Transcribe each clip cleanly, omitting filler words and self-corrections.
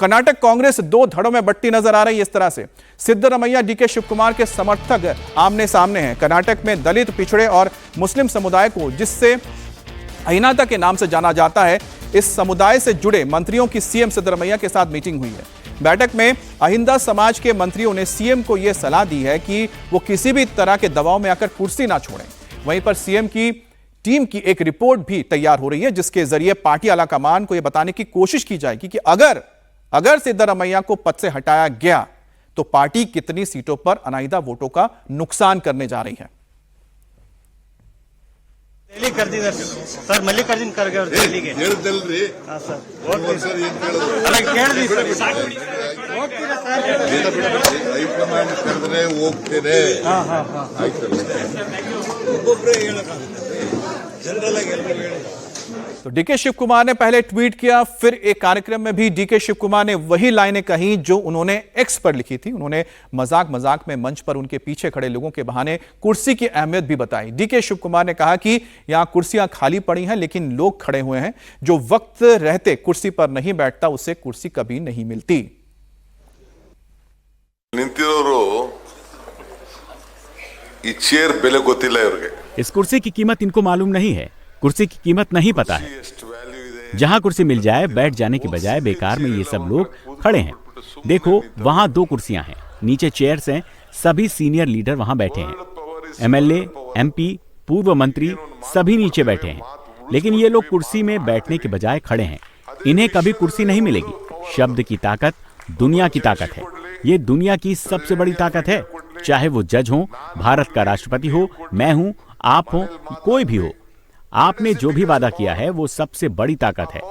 कर्नाटक कांग्रेस दो धड़ों में बंटी नजर आ रही है। इस तरह से सिद्धरमैया डीके शिवकुमार के समर्थक आमने सामने हैं। कर्नाटक में दलित, पिछड़े और मुस्लिम समुदाय को, जिससे अहिनाता के नाम से जाना जाता है, इस समुदाय से जुड़े मंत्रियों की सीएम सिद्धरमैया के साथ मीटिंग हुई है। बैठक में अहिंदा समाज के मंत्रियों ने सीएम को यह सलाह दी है कि वो किसी भी तरह के दबाव में आकर कुर्सी ना छोड़ें। वहीं पर सीएम की टीम की एक रिपोर्ट भी तैयार हो रही है, जिसके जरिए पार्टी आलाकमान को यह बताने की कोशिश की जाएगी कि अगर सिद्धरमैया को पद से हटाया गया तो पार्टी कितनी सीटों पर अनाइदा वोटों का नुकसान करने जा रही है। सर मल्लिकार्जुन खड़गे ಅವರು ದೆಹಲಿಗೆ ಹೇಳಿದಲ್ರಿ ಹಾಂ ಸರ್ ಓಕೆ ಸರ್ ಏನು ಕೇಳಿದ್ರು ಅಲ್ಲ ಕೇಳಿದ್ವಿ ಸರ್ ಹೋಗ್ತೀರಾ ಸರ್ ಹೈಕಮಾಂಡ್ ಕರೆದ್ರೆ ಹೋಗ್ತೇನೆ ಆಯ್ತಲ್ಲ ಒಬ್ಬೊಬ್ಬರೇ ಹೇಳಕ್ಕಾಗುತ್ತೆ ಜನರಲ್ ಆಗಿ ಎಲ್ಲರೂ ಹೇಳೋದು। तो डीके शिवकुमार ने पहले ट्वीट किया, फिर एक कार्यक्रम में भी डीके शिवकुमार ने वही लाइनें कही जो उन्होंने एक्स पर लिखी थी। उन्होंने मजाक में मंच पर उनके पीछे खड़े लोगों के बहाने कुर्सी की अहमियत भी बताई। डीके शिवकुमार ने कहा कि यहां कुर्सियां खाली पड़ी हैं, लेकिन लोग खड़े हुए हैं। जो वक्त रहते कुर्सी पर नहीं बैठता उसे कुर्सी कभी नहीं मिलती। इस कुर्सी की कीमत इनको मालूम नहीं है, कुर्सी की कीमत नहीं पता है। जहां कुर्सी मिल जाए बैठ जाने के बजाय बेकार में ये सब लोग खड़े हैं। देखो वहां दो कुर्सियां हैं, नीचे चेयर्स हैं, सभी सीनियर लीडर वहां बैठे हैं। एमएलए, एमपी, पूर्व मंत्री सभी नीचे बैठे हैं, लेकिन ये लोग कुर्सी में बैठने के बजाय खड़े हैं। इन्हें कभी कुर्सी नहीं मिलेगी। शब्द की ताकत दुनिया की ताकत है। ये दुनिया की सबसे बड़ी ताकत है। चाहे वो जज हो, भारत का राष्ट्रपति हो, मैं हूं, आप हो, कोई भी हो। आपने जो भी वादा किया है वो सबसे बड़ी ताकत है।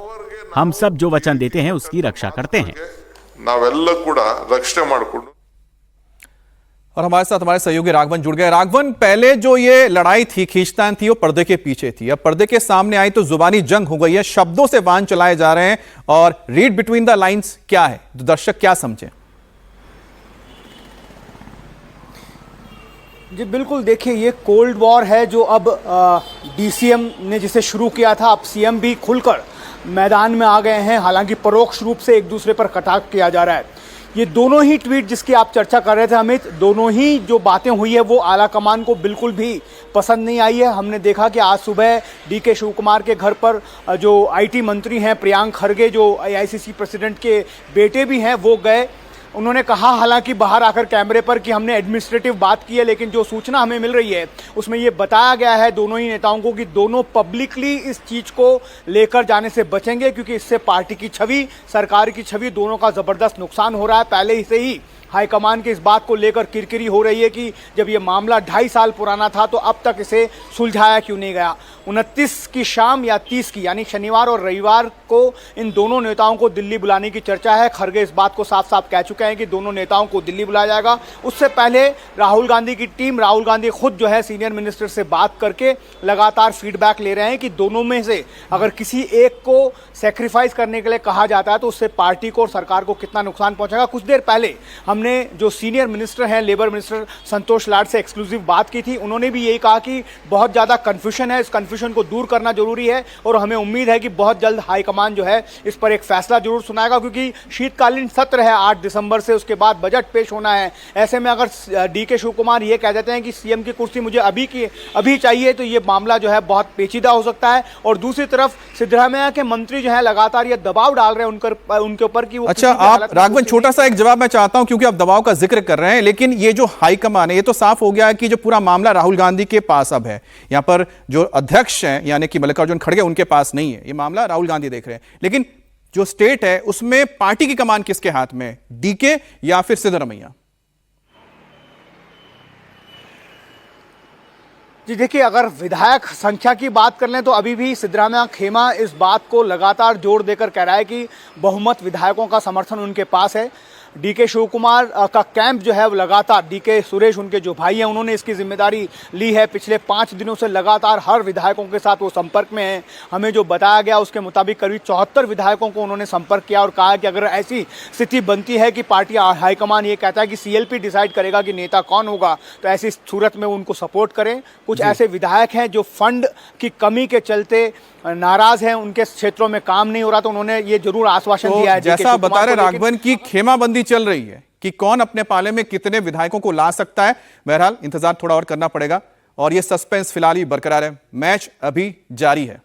हम सब जो वचन देते हैं उसकी रक्षा करते हैं। और हमारे साथ हमारे सहयोगी राघवन जुड़ गए। राघवन, पहले जो ये लड़ाई थी, खींचतान थी, वो पर्दे के पीछे थी। अब पर्दे के सामने आई तो जुबानी जंग हो गई है, शब्दों से वाहन चलाए जा रहे हैं। और रीड बिटवीन द लाइंस क्या है, दर्शक क्या समझे? जी बिल्कुल, देखिए ये कोल्ड वॉर है जो अब डीसीएम ने जिसे शुरू किया था, अब सीएम भी खुलकर मैदान में आ गए हैं। हालांकि परोक्ष रूप से एक दूसरे पर कटाक्ष किया जा रहा है। ये दोनों ही ट्वीट जिसकी आप चर्चा कर रहे थे अमित, दोनों ही जो बातें हुई है वो आलाकमान को बिल्कुल भी पसंद नहीं आई है। हमने देखा कि आज सुबह डीके शिवकुमार के घर पर जो आईटी मंत्री हैं प्रियांक खड़गे, जो एआईसीसी प्रेसिडेंट के बेटे भी हैं, वो गए। उन्होंने कहा हालांकि बाहर आकर कैमरे पर कि हमने एडमिनिस्ट्रेटिव बात की है, लेकिन जो सूचना हमें मिल रही है उसमें ये बताया गया है दोनों ही नेताओं को कि दोनों पब्लिकली इस चीज़ को लेकर जाने से बचेंगे, क्योंकि इससे पार्टी की छवि, सरकार की छवि दोनों का ज़बरदस्त नुकसान हो रहा है। पहले ही से ही हाईकमान की इस बात को लेकर किरकिरी हो रही है कि जब ये मामला 2.5 साल पुराना था तो अब तक इसे सुलझाया क्यों नहीं गया। 29 की शाम या 30 की, यानी शनिवार और रविवार को इन दोनों नेताओं को दिल्ली बुलाने की चर्चा है। खड़गे इस बात को साफ साफ कह चुके हैं कि दोनों नेताओं को दिल्ली बुलाया जाएगा। उससे पहले राहुल गांधी की टीम, राहुल गांधी खुद जो है सीनियर मिनिस्टर से बात करके लगातार फीडबैक ले रहे हैं कि दोनों में से अगर किसी एक को सेक्रीफाइस करने के लिए कहा जाता है तो उससे पार्टी को और सरकार को कितना नुकसान पहुंचेगा। कुछ देर पहले हमने जो सीनियर मिनिस्टर हैं, लेबर मिनिस्टर संतोष लाड से एक्सक्लूसिव बात की थी। उन्होंने भी यही कहा कि बहुत ज़्यादा कन्फ्यूजन है, इस कन्फ्यूजन को दूर करना जरूरी है और हमें उम्मीद है कि बहुत जल्द हाईकमान जो है इस पर एक फैसला जरूर सुनाएगा, क्योंकि शीतकालीन सत्र है 8 दिसंबर से, उसके बाद बजट पेश होना है। ऐसे में अगर डीके शिवकुमार ये कह देते हैं कि सीएम की कुर्सी मुझे अभी चाहिए तो ये मामला जो है बहुत पेचीदा हो सकता है। और दूसरी तरफ सिद्धरमैया के मंत्री जो है लगातार ये दबाव डाल रहे हैं उनके ऊपर कि वो। अच्छा, आप राघवन छोटा सा एक जवाब मैं चाहता हूं, क्योंकि आप दबाव का जिक्र कर रहे हैं, लेकिन ये जो हाईकमान है, ये तो साफ हो गया है कि जो पूरा मामला राहुल गांधी के पास अब है। यहां पर जो अध्यक्ष हैं यानी कि मल्लिकार्जुन खड़गे, उनके पास नहीं है। ये मामला राहुल गांधी देख रहे हैं, लेकिन जो स्टेट है उसमें पार्टी की कमान किसके हाथ में, डीके या फिर सिद्धरमैया? जी देखिए, अगर विधायक संख्या की बात कर लें तो अभी भी सिद्धरमैया खेमा इस बात को लगातार जोर देकर कह रहा है कि बहुमत विधायकों का समर्थन उनके पास है। डीके शिवकुमार का कैंप जो है वो लगातार, डीके सुरेश उनके जो भाई हैं उन्होंने इसकी जिम्मेदारी ली है। पिछले 5 दिनों से लगातार हर विधायकों के साथ वो संपर्क में हैं। हमें जो बताया गया उसके मुताबिक करीब 74 विधायकों को उन्होंने संपर्क किया और कहा कि अगर ऐसी स्थिति बनती है कि पार्टी हाईकमान ये कहता है कि सीएलपी डिसाइड करेगा कि नेता कौन होगा, तो ऐसी सूरत में उनको सपोर्ट करें। कुछ ऐसे विधायक हैं जो फंड की कमी के चलते नाराज हैं, उनके क्षेत्रों में काम नहीं हो रहा, तो उन्होंने ये जरूर आश्वासन तो दिया है। जैसा बता रहे को, लेकिन राघवन की खेमाबंदी चल रही है कि कौन अपने पाले में कितने विधायकों को ला सकता है। बहरहाल इंतजार थोड़ा और करना पड़ेगा और ये सस्पेंस फिलहाल ही बरकरार है। मैच अभी जारी है।